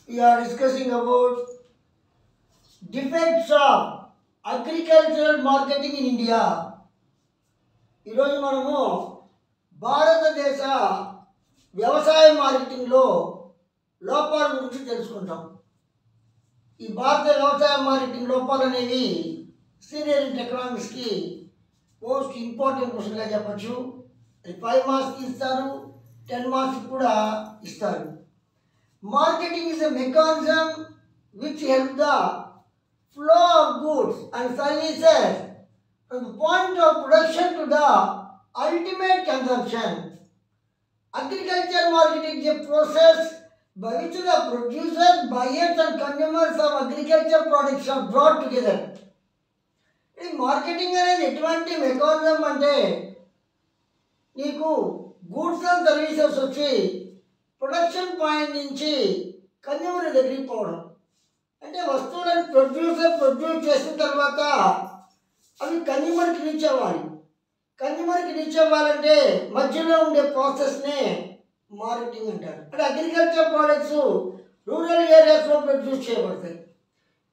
We are discussing about defects of agricultural marketing in India. ఈరోజు మనము భారతదేశ వ్యవసాయ మార్కెటింగ్లో లోపాల గురించి తెలుసుకుంటాం. ఈ భారత వ్యవసాయ మార్కెటింగ్ లోపాలు అనేవి సీనియర్ ఎకనామిక్స్కి మోస్ట్ ఇంపార్టెంట్ క్వశ్చన్గా చెప్పచ్చు. 5 మార్క్స్కి ఇస్తారు, 10 మార్క్స్కి కూడా ఇస్తారు. Marketing is a mechanism which helps the flow of goods and services from the point of production to the ultimate consumption. Agriculture marketing is a process by which the producers, buyers and consumers of agriculture products are brought together. ఈ marketing అనేది ఎటువంటి mechanism అంటే నీకు goods and services వచ్చి production point నుంచి consumer దగ్గరికి పోవడం. అంటే వస్తువులను ప్రొడ్యూస్ చేసిన తర్వాత అవి కన్జ్యూమర్కి రీచ్ అవ్వాలి. కన్జ్యూమర్కి రీచ్ అవ్వాలంటే మధ్యలో ఉండే ప్రాసెస్నే మార్కెటింగ్ అంటారు. అంటే అగ్రికల్చర్ ప్రోడక్ట్స్ రూరల్ ఏరియాస్లో ప్రొడ్యూస్ చేయబడతాయి.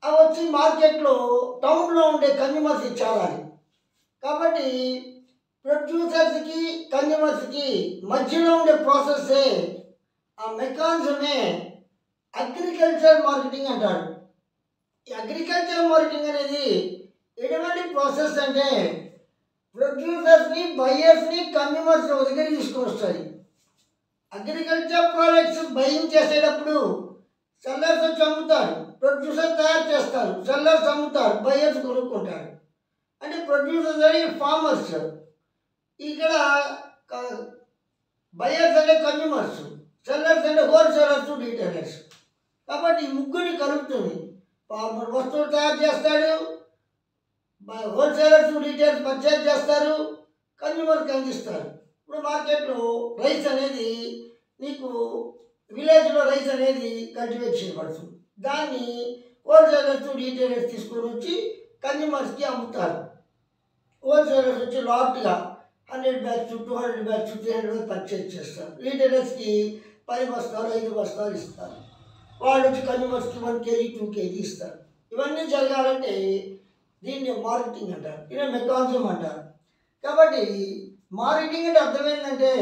అవి వచ్చి మార్కెట్లో టౌన్లో ఉండే కన్జ్యూమర్స్ ఇచ్చేయాలి. కాబట్టి ప్రొడ్యూసర్స్కి కన్జ్యూమర్స్కి మధ్యలో ఉండే ప్రాసెస్సే ఆ మెకానిజమే అగ్రికల్చర్ మార్కెటింగ్ అంటారు. ఈ అగ్రికల్చర్ మార్కెటింగ్ అనేది ఎటువంటి ప్రాసెస్ అంటే ప్రొడ్యూసర్స్ని, బయ్యర్స్ని, కన్జ్యూమర్స్ ఒక దగ్గర తీసుకొని వస్తుంది. అగ్రికల్చర్ ప్రోడక్ట్స్ బయింగ్ చేసేటప్పుడు సెల్లర్స్ వచ్చి అమ్ముతారు, ప్రొడ్యూసర్ తయారు చేస్తారు, సెల్లర్స్ అమ్ముతారు, బయ్యర్స్ కొనుక్కుంటారు. అంటే ప్రొడ్యూసర్స్ అని ఫార్మర్స్, ఇక్కడ బయ్యర్స్ అంటే కన్జ్యూమర్స్, సెల్లర్స్ అంటే హోల్సేలర్స్, రీటైలర్స్. కాబట్టి ఈ ముగ్గురిని కలుపుతుంది. ఫార్మర్ వస్తువులు తయారు చేస్తాడు, హోల్సేలర్స్, రీటైలర్స్ పర్చేజ్ చేస్తారు, కన్జ్యూమర్కి అందిస్తారు. ఇప్పుడు మార్కెట్లో రైస్ అనేది నీకు విలేజ్లో రైస్ అనేది కల్టివేట్ చేయబడుతుంది. దాన్ని హోల్సేలర్స్, రీటైలర్స్ తీసుకొని వచ్చి కన్జ్యూమర్స్కి అమ్ముతారు. హోల్సేలర్స్ వచ్చి లాట్గా 100 బ్యాగ్స్, 200 బ్యాగ్స్, 300 బ్యాగ్స్ పర్చేజ్ చేస్తారు. రీటైలర్స్కి 10 బస్తాలు, 5 బస్తాలు ఇస్తారు. వాళ్ళు వచ్చి కన్జ్యూమర్స్కి 1 kg, 2 kg ఇస్తారు. ఇవన్నీ జరగాలంటే దీన్ని మార్కెటింగ్ అంటారు, ఇదే మెకానిజం అంటారు. కాబట్టి మార్కెటింగ్ అంటే అర్థం ఏంటంటే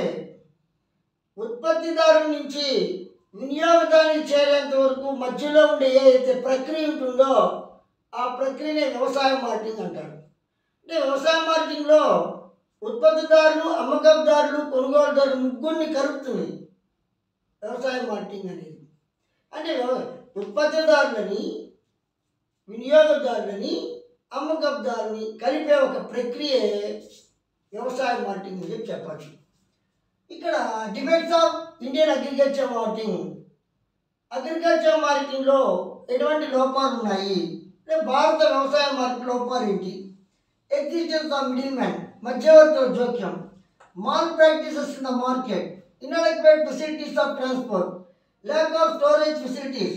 ఉత్పత్తిదారు నుంచి వినియోగదారునికి చేరేంత వరకు మధ్యలో ఉండే ఏదైతే ప్రక్రియ ఉంటుందో ఆ ప్రక్రియనే వ్యవసాయ మార్కెటింగ్ అంటారు. అంటే వ్యవసాయ మార్కెటింగ్లో ఉత్పత్తిదారులు, అమ్మకందారులు, కొనుగోలుదారులు ముగ్గురిని కలుపుతుంది వ్యవసాయ మార్కెటింగ్ అనేది. అంటే ఉత్పత్తిదారులని, వినియోగదారులని, అమ్మకందారుని కలిపే ఒక ప్రక్రియ వ్యవసాయ మార్కెటింగ్ అని చెప్పచ్చు. ఇక్కడ defects of Indian agriculture marketing. Agriculture మార్కెటింగ్లో ఎటువంటి లోపాలు ఉన్నాయి అంటే భారత వ్యవసాయ మార్కెట్ లోపాలు ఏంటి? ఎగ్జిస్టెన్స్ ఆఫ్ మిడిల్ మ్యాన్, మధ్యవర్తుల జోక్యం, mall practices in the market, inadequate facilities of transport, lack of storage facilities,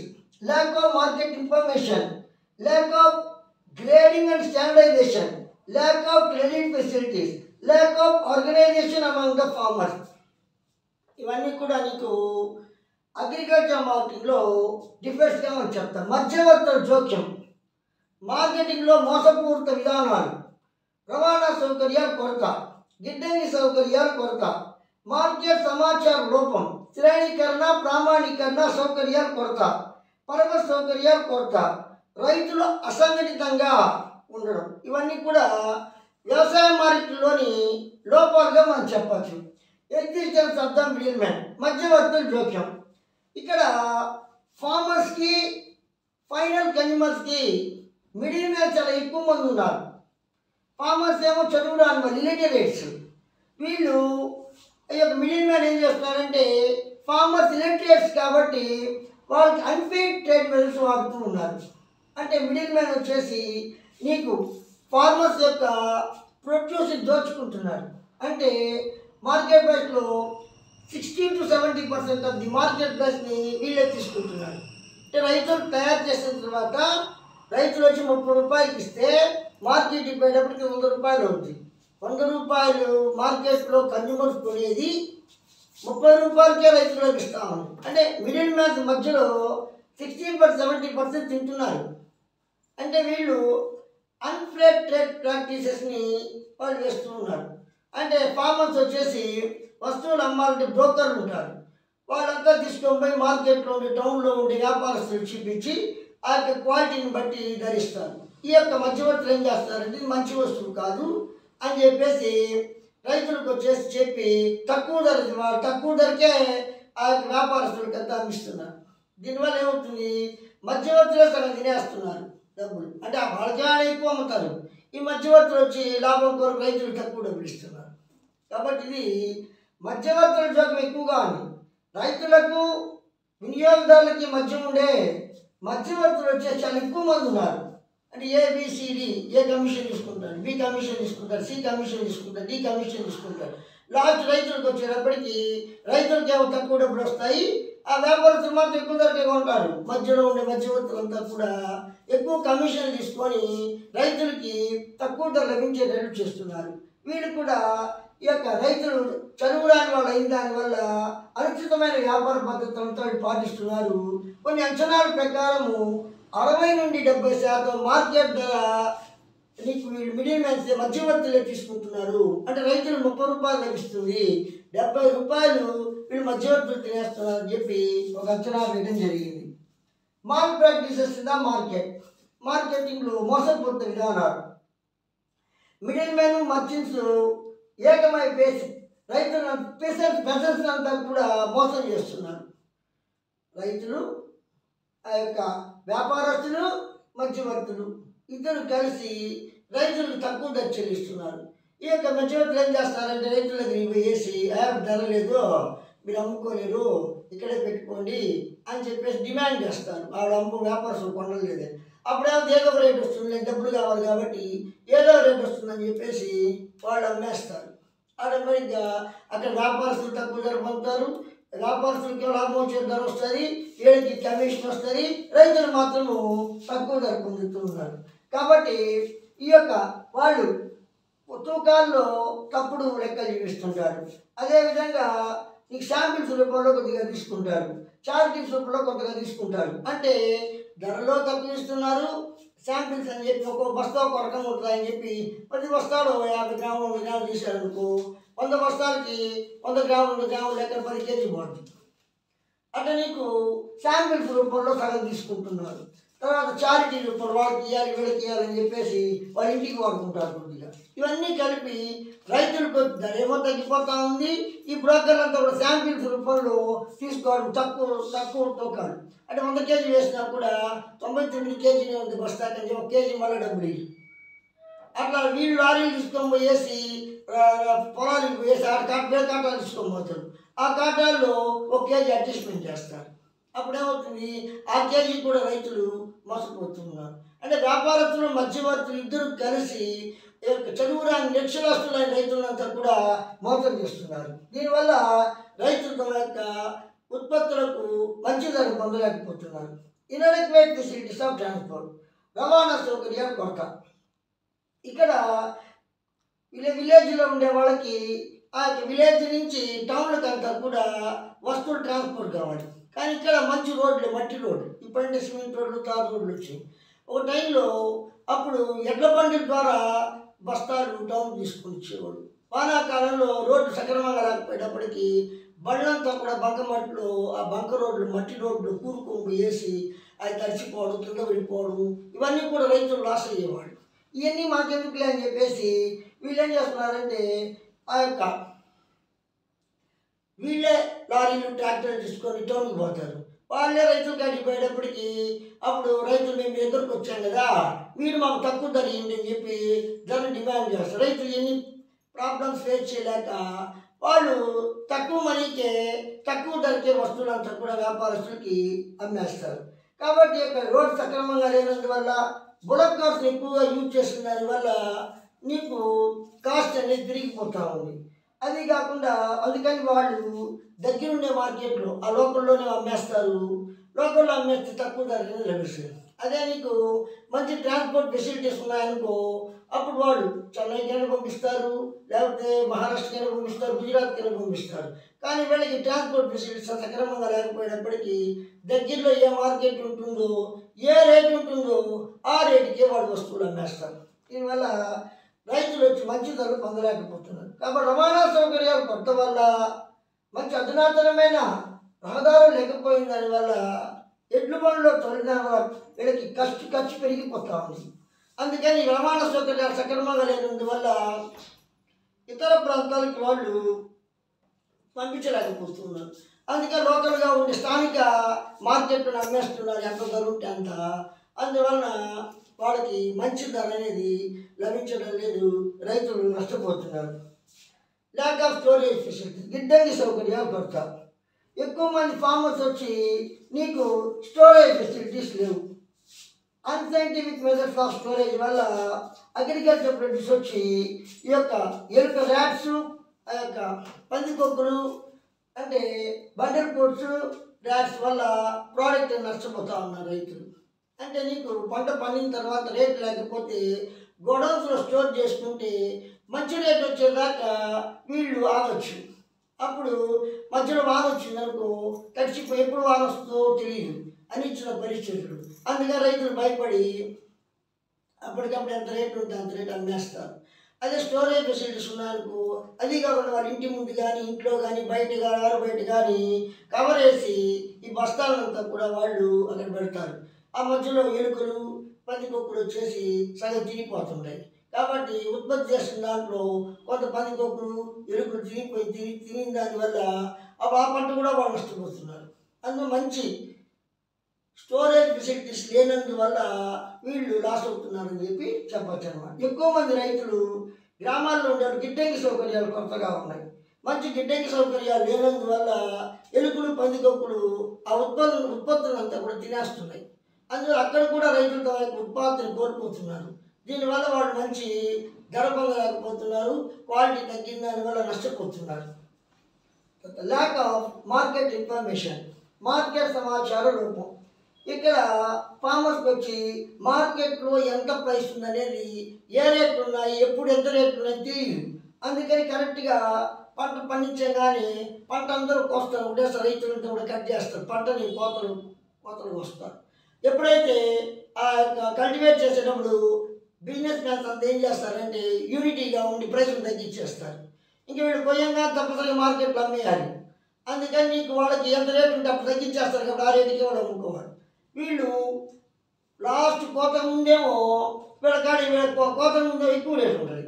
lack of market information, lack of grading and standardization, lack of credit facilities, lack of organization among the farmers. ఇవన్నీ కూడా నీకు agriculture మార్కెటింగ్లో డిఫెక్ట్స్గా మనం చెప్తాం. మధ్యవర్తుల జోక్యం, మార్కెటింగ్లో మోసపూరిత విధానాలు, రవాణా సౌకర్యాల కొరత, గిడ్డంగి సౌకర్యాల కొరత, మార్కెట్ సమాచార లోపం, శ్రేణీకరణ, ప్రామాణీకరణ సౌకర్యాల కొరత, పరమ సౌకర్యాల కొరత, రైతులు అసంఘటితంగా ఉండడం, ఇవన్నీ కూడా వ్యవసాయ మార్కెట్లోని లోపాలుగా మనం చెప్పచ్చు. Existence of the middle man, మధ్యవర్తుల జోక్యం. ఇక్కడ ఫార్మర్స్కి, ఫైనల్ కన్జ్యూమర్స్కి మిడిల్ మ్యాన్ చాలా ఎక్కువ మంది ఉన్నారు. ఫార్మర్స్ ఏమో చదువు రాని వాళ్ళు, ఇలిటరేట్స్. వీళ్ళు ఈ యొక్క మిడిల్ మ్యాన్ ఏం చేస్తున్నారంటే ఫార్మర్స్ ఇలిటరేట్స్ కాబట్టి వాళ్ళకి అన్ఫెయిర్ ట్రేడ్ మెథడ్స్ వాడుతూ ఉన్నారు. అంటే మిడిల్ మ్యాన్ వచ్చేసి నీకు ఫార్మర్స్ యొక్క ప్రొడ్యూస్ దోచుకుంటున్నారు. అంటే మార్కెట్ ప్రైస్లో 60 to 70% ఆఫ్ ది మార్కెట్ ప్రైస్ని వీళ్ళే తీసుకుంటున్నారు. అంటే రైతులు తయారు చేసిన తర్వాత రైతులు వచ్చి 30 రూపాయలకి ఇస్తే మార్కెట్కి పోయేటప్పటికి 100 రూపాయలు అవుతుంది. 100 రూపాయలు మార్కెట్లో కన్జ్యూమర్స్ కొనేది 30 రూపాయలకే రైతులకు ఇస్తామని. అంటే మిడిల్ మ్యాన్ మధ్యలో 60-70% తింటున్నారు. అంటే వీళ్ళు అన్ఫేర్ ట్రేడ్ ప్రాక్టీసెస్ని వాళ్ళు వేస్తూ ఉన్నారు. అంటే ఫార్మర్స్ వచ్చేసి వస్తువులు అమ్మాలంటే బ్రోకర్లు ఉంటారు. వాళ్ళంతా తీసుకొని పోయి మార్కెట్లో ఉండే టౌన్లో ఉండే వ్యాపారస్తులు చూపించి ఆ యొక్క క్వాలిటీని బట్టి ధరిస్తారు. ఈ యొక్క మధ్యవర్తులు ఏం చేస్తారంటే ఇది మంచి వస్తువు కాదు అని చెప్పేసి రైతులకు వచ్చేసి చెప్పి తక్కువ ధరకే ఆ యొక్క వ్యాపారస్తులకు అంతా అమ్మిస్తున్నారు. దీనివల్ల ఏమవుతుంది, మధ్యవర్తులే సగం తినేస్తున్నారు డబ్బులు. అంటే వాళ్ళకే ఎక్కువ అమ్ముతారు, ఈ మధ్యవర్తులు వచ్చి లాభం కొరకు రైతులు తక్కువ డబ్బులు ఇస్తున్నారు. కాబట్టి ఇది మధ్యవర్తుల జోక్యం ఎక్కువగా ఉంది. రైతులకు వినియోగదారులకి మధ్య ఉండే మధ్యవర్తులు వచ్చేసి చాలా ఎక్కువ మంది ఉన్నారు. అంటే ఏబిసిడి, ఏ కమిషన్ తీసుకుంటారు, బి కమిషన్ తీసుకుంటారు, సి కమిషన్ తీసుకుంటారు, డి కమిషన్ తీసుకుంటారు. లాస్ట్ రైతులకు వచ్చేటప్పటికి రైతులకి ఏమో తక్కువ డబ్బులు వస్తాయి, ఆ వ్యాపారస్తులు మాత్రం ఎక్కువ ధరకే కొంటారు. మధ్యలో ఉండే మధ్యవర్తులంతా కూడా ఎక్కువ కమిషన్ తీసుకొని రైతులకి తక్కువ ధర లభించేటట్టు చేస్తున్నారు. వీళ్ళు కూడా ఈ యొక్క రైతులు చదువురాని వాళ్ళు అయిన దానివల్ల అనుచితమైన వ్యాపార పద్ధతులతో పాటిస్తున్నారు. కొన్ని అంచనాల ప్రకారము 60-70% మార్కెట్ ధర నీకు వీళ్ళు మిడిల్ మ్యాన్స్ మధ్యవర్తులే తీసుకుంటున్నారు. అంటే రైతులు 30 రూపాయలు లభిస్తుంది, 70 రూపాయలు వీళ్ళు మధ్యవర్తులు తినేస్తున్నారు అని చెప్పి ఒక అంచనా వేయడం జరిగింది. మాల్ ప్రాక్టీసెస్ ఇన్ ద మార్కెటింగ్లో మోసపూరిత విధానాలు. మిడిల్ మ్యాన్ మర్చెంట్స్ ఏకమైపోయేసి రైతులు పెసెంట్స్ అంతా కూడా మోసం చేస్తున్నారు. రైతులు, ఆ యొక్క వ్యాపారస్తులు, మధ్యవర్తులు ఇద్దరు కలిసి రైతులకు తక్కువ ధర చెల్లిస్తున్నారు. ఈ యొక్క మధ్యవర్తులు ఏం చేస్తారంటే రైతుల దగ్గరికి వేసి ధర లేదు, మీరు అమ్ముకోలేరు, ఇక్కడే పెట్టుకోండి అని చెప్పేసి డిమాండ్ చేస్తారు. వాళ్ళు వ్యాపారస్తులు కొనలేదని. అప్పుడేమో ఏదో ఒక రేట్ వస్తుంది, డబ్బులు కావాలి కాబట్టి ఏదో రేట్ వస్తుందని చెప్పేసి వాళ్ళు అమ్మేస్తారు. ఆటోమేటిక్గా అక్కడ వ్యాపారస్తులు తక్కువ ధర పొందుతారు, వ్యాపారస్తులకి లాభం వచ్చే ధర వస్తుంది, వీళ్ళకి కమిషన్ వస్తుంది, రైతులు మాత్రము తక్కువ ధర పొందుతూ ఉన్నారు. కాబట్టి ఈ యొక్క వాళ్ళు తూకాల్లో తప్పుడు లెక్కలు చూపిస్తుంటారు. అదేవిధంగా నీకు శాంపిల్స్ రూపంలో కొద్దిగా తీసుకుంటారు, చార్జెస్ రూపంలో కొద్దిగా తీసుకుంటారు. అంటే ధరలో తక్కువ ఇస్తున్నారు, శాంపిల్స్ అని చెప్పి ఒక్కో బస్తా ఒక రకంగా ఉంటుందని చెప్పి 10 బస్తాలు 50 గ్రాములు 100 గ్రాములు తీసారనుకో, 100 బస్తాలకి 100 గ్రాములు 100 గ్రాములు లెక్క 10 కేజీ పడుతుంది. అట్లా నీకు శాంపిల్స్ రూపంలో సగం తీసుకుంటున్నారు. తర్వాత చారిటీ రూపంలో వాళ్ళకి ఇవ్వాలి వీళ్ళకి ఇవ్వాలని చెప్పేసి వాళ్ళ ఇంటికి వాడుకుంటారు కొద్దిగా. ఇవన్నీ కలిపి రైతులకు ధర ఏమో తగ్గిపోతూ ఉంది. ఈ బ్రోకర్లంతా కూడా శాంపిల్స్ రూపంలో తీసుకోవడం తక్కువ తూకాలు. అంటే 100 కేజీ వేసినా కూడా 99 కేజీనే ఉంది బస్తాకని 1 కేజీ మళ్ళీ డబ్బులు ఇవి. అట్లా వీళ్ళు లారీలు తీసుకొని పోయేసి పొలాలకు వేసి వేరే కాటాలు తీసుకొని పోతారు. ఆ కాటాల్లో 1 కేజీ అడ్జస్ట్మెంట్ చేస్తారు. అప్పుడేమవుతుంది, ఆ కేజీ కూడా రైతులు మోసపోతున్నారు. అంటే వ్యాపారస్తులు, మధ్యవర్తులు ఇద్దరు కలిసి చదువురాని నిరక్షరాస్తులైన రైతులంతా కూడా మోసం చేస్తున్నారు. దీనివల్ల రైతులు తమ యొక్క ఉత్పత్తులకు మంచి ధర పొందలేకపోతున్నారు. ఇన్అడెక్వేట్ ఫెసిలిటీస్ ఆఫ్ ట్రాన్స్పోర్ట్, రవాణా సౌకర్యాలు కొరత. ఇక్కడ విలేజ్లో ఉండే వాళ్ళకి ఆ విలేజ్ నుంచి టౌన్లకు అంతా కూడా వస్తువులు ట్రాన్స్పోర్ట్ కావాలి. కానీ ఇక్కడ మంచి రోడ్లు, మట్టి రోడ్లు, ఇప్పుడంటే సిమెంట్ రోడ్లు, తారు రోడ్లు వచ్చాయి. ఒక టైంలో అప్పుడు ఎడ్ల బండి ద్వారా బస్తాలు టౌన్ తీసుకుని వచ్చేవాడు. వానాకాలంలో రోడ్లు సక్రమంగా రాకపోయేటప్పటికి బండ్లంతా కూడా బంకమట్లో ఆ బంక రోడ్లు, మట్టి రోడ్లు కూరుకొని వేసి అది తడిచిపోవడం, కింద వెళ్ళిపోవడం, ఇవన్నీ కూడా రైతులు లాస్ అయ్యేవాడు. ఇవన్నీ మాకెందుకులే అని చెప్పేసి వీళ్ళు ఏం చేస్తున్నారంటే ఆ యొక్క వీళ్ళే లారీలు, ట్రాక్టర్లు తీసుకొని టౌన్కి పోతారు. వాళ్ళే రైతులు కాడికి పోయేటప్పటికి అప్పుడు రైతులు మేము ఎదురుకు వచ్చాం కదా, మీరు మాకు తక్కువ ధర ఇవ్వండి అని చెప్పి ధర డిమాండ్ చేస్తారు. రైతులు ఎన్ని ప్రాబ్లమ్స్ ఫేస్ చేయలేక వాళ్ళు తక్కువ మనీకే తక్కువ ధరకే వస్తువులంతా కూడా వ్యాపారస్తులకి అమ్మేస్తారు. కాబట్టి ఇక్కడ రోడ్డు సక్రమంగా లేనందువల్ల, బులక్ కార్స్ ఎక్కువగా యూజ్ చేసిన దానివల్ల నీకు కాస్ట్ అనేది పెరిగిపోతూ ఉంది. అది కాకుండా అందుకని వాళ్ళు దగ్గరుండే మార్కెట్లో ఆ లోకల్లోనే అమ్మేస్తారు. లోకల్లో అమ్మేస్తే తక్కువ ధరనే లభిస్తుంది. అదే నీకు మంచి ట్రాన్స్పోర్ట్ ఫెసిలిటీస్ ఉన్నాయనుకో, అప్పుడు వాళ్ళు చెన్నైకైనా పంపిస్తారు, లేకపోతే మహారాష్ట్రకైనా పంపిస్తారు, గుజరాత్కైనా పంపిస్తారు. కానీ వీళ్ళకి ట్రాన్స్పోర్ట్ ఫెసిలిటీస్ సక్రమంగా లేకపోయినప్పటికీ దగ్గరలో ఏ మార్కెట్ ఉంటుందో, ఏ రేటు ఉంటుందో ఆ రేటుకే వాళ్ళు వస్తువులు అమ్మేస్తారు. దీనివల్ల రైతులు వచ్చి మంచి ధరలు పొందలేకపోతున్నారు. కాబట్టి రవాణా సౌకర్యాలు కొత్త వల్ల, మంచి అధునాతనమైన రహదారులు లేకపోయిన దానివల్ల ఎడ్లు బండ్లో తొలిన వీళ్ళకి ఖర్చు పెరిగిపోతూ ఉంది. అందుకని రవాణా సౌకర్యాలు సక్రమంగా లేనందువల్ల ఇతర ప్రాంతాలకి వాళ్ళు పంపించలేకపోతున్నారు. అందుకే లోకల్గా ఉండే స్థానిక మార్కెట్ను అమ్మేస్తున్నారు, ఎంత ధర ఉంటే అంత. అందువలన వాళ్ళకి మంచి ధర అనేది లభించడం లేదు, రైతులు నష్టపోతున్నారు. ల్యాక్ ఆఫ్ స్టోరేజ్ ఫెసిలిటీ, గిడ్డంగి సౌకర్యాలు కొరత. ఎక్కువ మంది ఫార్మర్స్ వచ్చి నీకు స్టోరేజ్ ఫెసిలిటీస్ లేవు. అన్సైంటిఫిక్ మెథడ్స్ ఆఫ్ స్టోరేజ్ వల్ల అగ్రికల్చర్ ప్రొడ్యూస్ వచ్చి ఈ యొక్క ఎలుక ర్యాట్స్, ఆ యొక్క పందికొక్కులు అంటే బండర్ కోట్స్, ర్యాట్స్ వల్ల ప్రోడక్ట్ నష్టపోతూ ఉన్నారు రైతులు. అంటే నీకు పంట పండిన తర్వాత రేట్ లేకపోతే గోడౌన్స్లో స్టోర్ చేసుకుంటే మంచి రేట్ వచ్చేదాకా వీళ్ళు ఆగొచ్చు. అప్పుడు మధ్యలో వాన వచ్చిందనుకో తడిచిపోయి ఎప్పుడు వాన వస్తుందో తెలియదు అని ఇచ్చిన పరిస్థితులు. అందుకని రైతులు భయపడి అప్పటికప్పుడు ఎంత రేటు ఉంటే అంత రేటు అమ్మేస్తారు. అదే స్టోరేజ్ ఫెసిలిటీస్ ఉన్నాయనుకో, అది కాకుండా వాళ్ళ ఇంటి ముందు కానీ, ఇంట్లో కానీ, బయట కానీ, ఆరు బయట కానీ కవర్ వేసి ఈ బస్తాలంతా కూడా వాళ్ళు అక్కడ పెడతారు. ఆ మధ్యలో ఎలుకలు, పందికొక్కులు వచ్చేసి సగం తినిపోతుంటాయి. కాబట్టి ఉత్పత్తి చేసిన దాంట్లో కొంత పందికొక్కులు, ఎలుకలు తిని దానివల్ల ఆ పంట కూడా వాళ్ళు నష్టపోతున్నారు. అందులో మంచి స్టోరేజ్ ఫెసిలిటీస్ లేనందువల్ల వీళ్ళు లాస్ అవుతున్నారని చెప్పి చెప్పచ్చు అన్నమాట. ఎక్కువ మంది రైతులు గ్రామాల్లో ఉండే గిడ్డంగి సౌకర్యాలు కొత్తగా ఉన్నాయి. మంచి గిడ్డంగి సౌకర్యాలు లేనందువల్ల ఎలుకలు, పందికొక్కులు ఆ ఉత్పత్తులంతా కూడా తినేస్తున్నాయి. అందులో అక్కడ కూడా రైతులు తమ యొక్క ఉత్పత్తిని కోల్పోతున్నారు. దీనివల్ల వాళ్ళు మంచి ధర పొందలేకపోతున్నారు, క్వాలిటీ తగ్గిన దానివల్ల నష్టపోతున్నారు. Lack of market information, market సమాచార లోపం. ఇక్కడ ఫార్మర్స్కి వచ్చి మార్కెట్లో ఎంత ప్రైస్ ఉందనేది, ఏ రేట్లు ఉన్నాయి, ఎప్పుడు ఎంత రేట్లు ఉన్నాయి తెలియదు. అందుకని కరెక్ట్గా పంట పండించగానే పంట అందరూ కోస్తారు, ఒకటేసారి రైతులంతా కూడా కట్ చేస్తారు, పంటని కోతలు వస్తారు. ఎప్పుడైతే ఆ యొక్క కల్టివేట్ చేసేటప్పుడు బిజినెస్ మ్యాన్స్ అంతా ఏం చేస్తారంటే యూనిటీగా ఉండి ప్రైస్ని తగ్గించేస్తారు. ఇంక వీళ్ళు కొయ్యంగా తప్పనిసరిగా మార్కెట్లో అమ్మేయాలి. అందుకని నీకు వాళ్ళకి ఎంత రేటు ఉంటే అప్పుడు తగ్గించేస్తారు కాబట్టి ఆ రేటుకి వాళ్ళు అమ్ముకోవాలి. వీళ్ళు లాస్ట్ కోత ముందేమో వీళ్ళ కోత ముందే ఎక్కువ రేటు ఉంటుంది.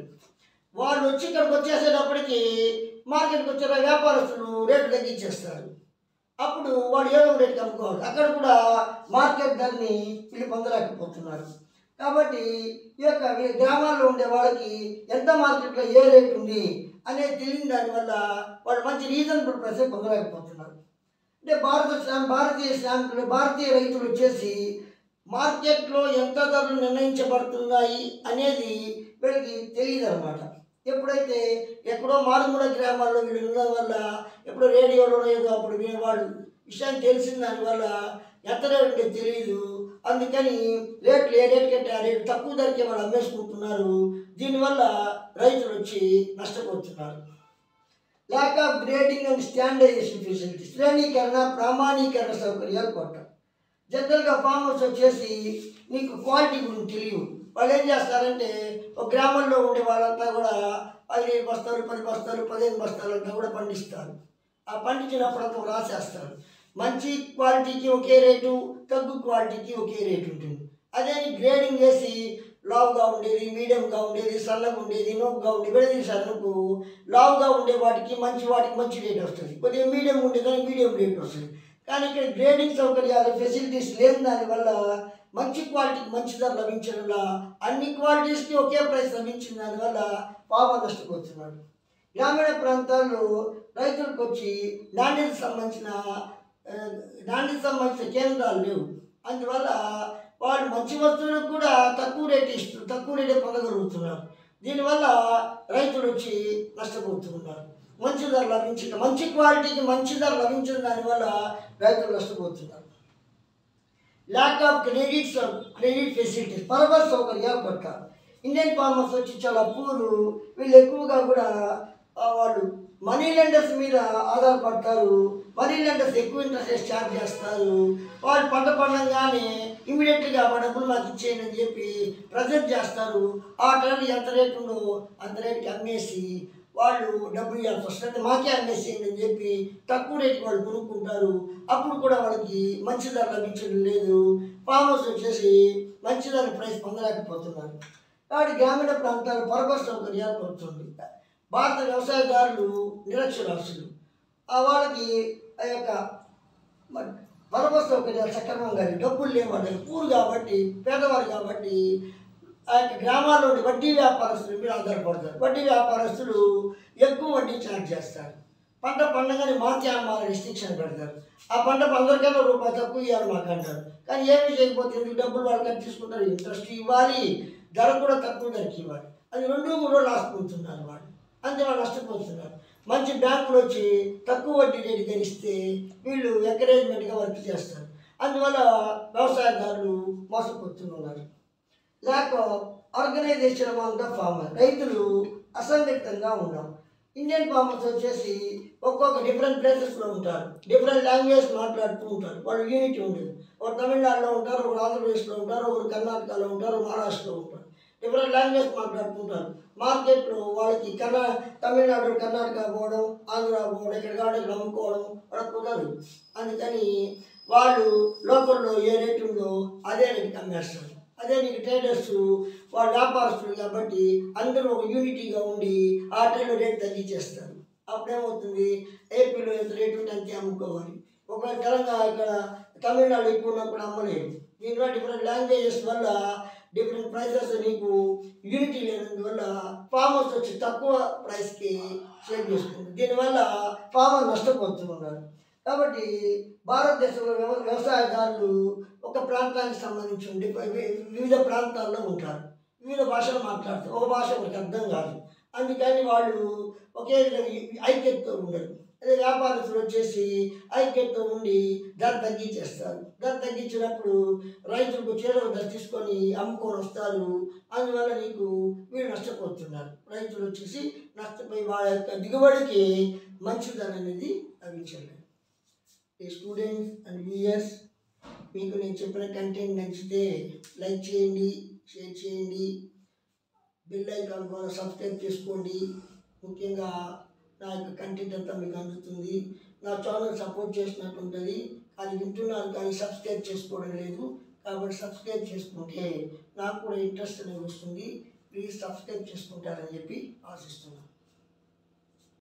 వాళ్ళు వచ్చి ఇక్కడికి వచ్చేసేటప్పటికి మార్కెట్కి వచ్చే వ్యాపారస్తులు రేటు తగ్గించేస్తారు. అప్పుడు వాడు ఏదో రేటుకి అమ్ముకోవాలి. అక్కడ కూడా మార్కెట్ ధరని వీళ్ళు పొందలేకపోతున్నారు. కాబట్టి ఈ యొక్క గ్రామాల్లో ఉండే వాళ్ళకి ఎంత మార్కెట్లో ఏ రేటు ఉంది అనేది తెలియని దానివల్ల వాళ్ళు మంచి రీజనబుల్ ప్రైస్ పొందలేకపోతున్నారు. అంటే భారతీయ రైతులు వచ్చేసి మార్కెట్లో ఎంత ధరలు నిర్ణయించబడుతున్నాయి అనేది వీళ్ళకి తెలియదు అన్నమాట. ఎప్పుడైతే ఎక్కడో మారుమూల గ్రామాల్లో వీళ్ళు ఉండడం వల్ల ఎప్పుడో రేడియోలో ఏదో అప్పుడు వాళ్ళు విషయం తెలిసిన దానివల్ల ఎంత రేటు ఉంటే తెలియదు. అందుకని రేట్లు ఏ రేటు కంటే ఆ రేటు తక్కువ ధరకే వాళ్ళు అమ్మేసుకుంటున్నారు. దీనివల్ల రైతులు వచ్చి నష్టపోతున్నారు. Lack of grading and standardisation facility, శ్రేణీకరణ, ప్రామాణీకరణ సౌకర్యాలు కొట్ట. జనరల్గా ఫార్మర్స్ వచ్చేసి నీకు క్వాలిటీ గురించి తెలియవు. వాళ్ళు ఏం చేస్తారంటే ఒక గ్రామంలో ఉండే వాళ్ళంతా కూడా 5 బస్తాలు, 10 బస్తాలు, 15 బస్తాలు అంతా కూడా పండిస్తారు. ఆ పండించినప్పుడు అంతా రాసేస్తారు. మంచి క్వాలిటీకి ఒకే రేటు, తగ్గు క్వాలిటీకి ఒకే రేటు ఉంటుంది. అదే గ్రేడింగ్ వేసి లావుగా ఉండేది, మీడియంగా ఉండేది, సన్నగా ఉండేది, నోపుగా ఉండేది విడదీశారనుకో, లావుగా ఉండే వాటికి మంచి రేట్ వస్తుంది, కొద్దిగా మీడియం ఉండే దానికి మీడియం రేట్ వస్తుంది. కానీ ఇక్కడ గ్రేడింగ్ సౌకర్యాలు ఫెసిలిటీస్ లేని దానివల్ల మంచి క్వాలిటీకి మంచి ధర లభించడం, అన్ని క్వాలిటీస్కి ఒకే ప్రైస్ లభించిన దానివల్ల ఫార్మర్ నష్టపోతున్నాడు. గ్రామీణ ప్రాంతాల్లో రైతులకు వచ్చి నాణ్యతకు సంబంధించిన కేంద్రాలు లేవు. అందువల్ల వాళ్ళు మంచి వస్తువులకు కూడా తక్కువ రేటే పొందగలుగుతున్నారు. దీనివల్ల రైతులు వచ్చి నష్టపోతున్నారు. మంచి క్వాలిటీకి మంచి ధర లభించిన దానివల్ల రైతులు నష్టపోతున్నారు. ల్యాక్ ఆఫ్ క్రెడిట్ ఫెసిలిటీస్, పరపతి సౌకర్యాలు కొరత. ఇండియన్ ఫార్మర్స్ వచ్చి చాలా పూరు. వీళ్ళు ఎక్కువగా కూడా వాళ్ళు మనీ లెండర్స్ మీద ఆధారపడతారు. మనీ లెండర్స్ ఎక్కువ ఇంట్రెస్ట్ ఛార్జ్ చేస్తారు. వాళ్ళు పంట పండంగానే ఇమీడియట్గా మా డబ్బులు మాకు ఇచ్చేయండి అని చెప్పి ప్రెజర్ చేస్తారు. ఆ టైంలో ఎంత రేటు ఉందో అంత రేటుకి అమ్మేసి వాళ్ళు డబ్బులు ఇవ్వాల్సి వస్తుంది. మాకే అమ్మేసేయండి అని చెప్పి తక్కువ రేటుకి వాళ్ళు కొనుక్కుంటారు. అప్పుడు కూడా వాళ్ళకి మంచి ధర లభించడం లేదు. ఫార్మర్స్ వచ్చేసి మంచి ధర ప్రైస్ పొందలేకపోతున్నారు. కాబట్టి గ్రామీణ ప్రాంతాల్లో పరపతి సౌకర్యాలు కొడుతుంది. భారత వ్యవసాయదారులు నిరక్షరాస్యులు. వాళ్ళకి ఆ యొక్క పరపతి సౌకర్యాలు సక్రమంగా డబ్బులు లేవు. వాళ్ళకి పూరు కాబట్టి, పేదవారు కాబట్టి ఆ యొక్క గ్రామాల్లోని వడ్డీ వ్యాపారస్తుల మీద ఆధారపడతారు. వడ్డీ వ్యాపారస్తులు ఎక్కువ వడ్డీ ఛార్జ్ చేస్తారు. పంట పండగానే మాకే అమ్మాలని రెస్ట్రిక్షన్ పెడతారు. ఆ పంట అందరికన్నా రూపాయి తక్కువ ఇవ్వాలి మాకు అంటారు. కానీ ఏమి చేయకపోతే ఎందుకు డబ్బులు వాళ్ళు కట్ తీసుకుంటారు. ఇంట్రెస్ట్ ఇవ్వాలి, ధర కూడా తక్కువ ధరకి ఇవ్వాలి. అది 2-3 లాస్ పొందుతున్నారు వాళ్ళు. అంతే వాళ్ళు నష్టపోతున్నారు. మంచి బ్యాంకులు వచ్చి తక్కువ వడ్డీ రేటు గరిస్తే వీళ్ళు ఎంకరేజ్మెంట్గా వర్క్ చేస్తారు. అందువల్ల వ్యవసాయదారులు మోసపోతున్నారు. Lack of organisation among the farmer, రైతులు అసంఘటితంగా ఉన్నాం. ఇండియన్ ఫార్మర్స్ వచ్చేసి ఒక్కొక్క డిఫరెంట్ ప్లేసెస్లో ఉంటారు. డిఫరెంట్ లాంగ్వేజ్ మాట్లాడుతూ ఉంటారు. వాళ్ళు యూనిటీ ఉండదు. ఒకరు తమిళనాడులో ఉంటారు, ఒకరు ఆంధ్రప్రదేశ్లో ఉంటారు, ఒకరు కర్ణాటకలో ఉంటారు, మహారాష్ట్రలో ఉంటారు. డిఫరెంట్ లాంగ్వేజ్ మాట్లాడుతుంటారు. మార్కెట్లో వాళ్ళకి తమిళనాడు కర్ణాటక పోవడం, ఆంధ్ర పోవడం, ఇక్కడ కావాలి ఇక్కడ అమ్ముకోవడం వాళ్ళకి కుదరదు. అందుకని వాళ్ళు లోకల్లో ఏ రేటు ఉందో అదే రేటుకి అమ్మేస్తారు. అదే నీకు ట్రేడర్స్ వాళ్ళు వ్యాపారస్తులు కాబట్టి అందరూ ఒక యూనిటీగా ఉండి ఆ టైంలో రేటు తగ్గించేస్తారు. అప్పుడేమవుతుంది, ఏపీలో ఎంత రేటు ఉంటే అంతే అమ్ముకోవాలి. ఒకవేళ తెలంగాణ ఇక్కడ తమిళనాడు ఎక్కువ ఉన్నప్పుడు అమ్మలేదు. దీనివల్ల డిఫరెంట్ లాంగ్వేజెస్ వల్ల డిఫరెంట్ ప్రైసెస్ నీకు యూనిటీ లేనందువల్ల ఫార్మర్స్ వచ్చి తక్కువ ప్రైస్కి సేల్ చేసుకుంటారు. దీనివల్ల ఫార్మర్ నష్టపోతున్నారు. కాబట్టి భారతదేశంలో వ్యవసాయదారులు ఒక ప్రాంతానికి సంబంధించి ఉండి వివిధ ప్రాంతాల్లో ఉంటారు. వివిధ భాషలు మాట్లాడతారు. ఒక భాష ఒకరికి అర్థం కాదు. అందుకని వాళ్ళు ఒకే విధంగా ఐక్యతతో ఉండరు. అదే వ్యాపారస్తులు వచ్చేసి ఐక్యతతో ఉండి ధర తగ్గించేస్తారు. ధర తగ్గించినప్పుడు రైతులకు చేరువ ధర తీసుకొని అమ్ముకొని వస్తారు. అందువల్ల నీకు వీళ్ళు నష్టపోతున్నారు. రైతులు వచ్చేసి నష్టపోయి వాళ్ళ యొక్క దిగుబడికి మంచి ధర అనేది లభించలేదు. స్టూడెంట్స్ అండ్ వ్యూయర్స్, మీకు నేను చెప్పిన కంటెంట్ నచ్చితే లైక్ చేయండి, షేర్ చేయండి, బెల్ ఐకాన్ ద్వారా సబ్స్క్రైబ్ చేసుకోండి. ముఖ్యంగా నా యొక్క కంటెంట్ అంతా మీకు అందుతుంది. నా ఛానల్ సపోర్ట్ చేసినట్టు ఉంటుంది. కానీ వింటున్నారు కానీ సబ్స్క్రైబ్ చేసుకోవడం లేదు. కాబట్టి సబ్స్క్రైబ్ చేసుకుంటే నాకు కూడా ఇంట్రెస్ట్ అనేది వస్తుంది. ప్లీజ్ సబ్స్క్రైబ్ చేసుకుంటారని చెప్పి ఆశిస్తున్నాను.